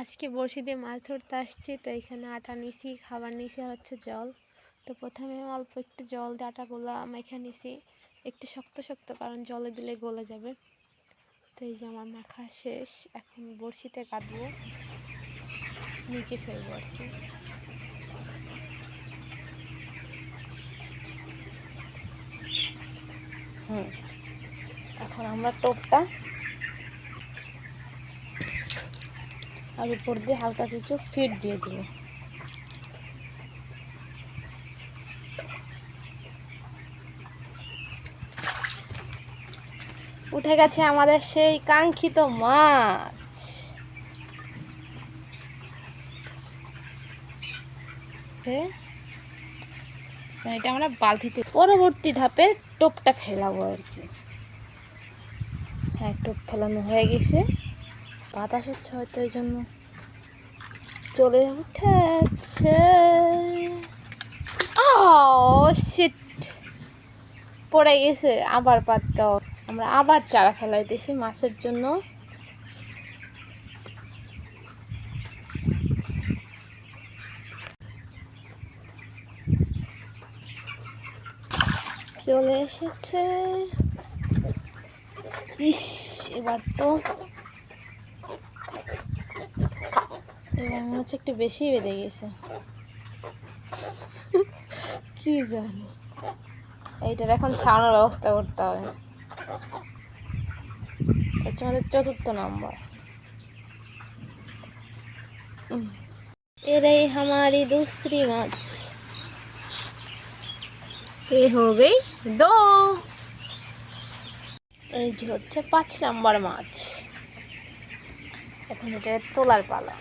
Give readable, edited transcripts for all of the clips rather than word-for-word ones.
আজকে বড়শি দিয়ে মাছ ধরতে আসছি, তো এখানে আটা নিছি, খাবার নিছি আর হচ্ছে জল। তো প্রথমে অল্প একটু জল দিয়ে আটাগুলা মেখে নিছি, একটু শক্ত শক্ত, কারণ জলে দিলে গলে যাবে। তো এই যে আমার মাখা শেষ, এখন বড়শিতে কাটবো, নিচে ফেলবো আর কি। এখন আমরা টোপটা আর উপর দিয়ে হালকা কিছু ফিড দিয়ে দিব। উঠে গেছে আমাদের সেই কাঙ্ক্ষিত মাছ। এটা আমরা বালতিতে পরবর্তী ধাপে টোপটা ফেলাবো আর কি। হ্যাঁ, টোপ ফেলানো হয়ে গেছে, বাতাস হচ্ছে হয়তো এই জন্য চলে উঠেছে। শিট, পড়ে গেছে, আবার পাততে হবে। আমরা আবার চারা ফেলাইতেছি মাছের জন্য। চলে এসেছে। ইস, এবার মনে হচ্ছে একটু বেশি বেঁধে গেছে, কি জানি। এইটার এখন ছাড়ানোর ব্যবস্থা করতে হবে। হচ্ছে আমাদের 4th নাম্বার। এরাই हमारी दूसरी মাছ। এ হো গই 2। এই যে হচ্ছে 5 নাম্বার মাছ। এখন এটা তোলার পালা,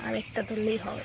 আরেকটা তুললেই হবে।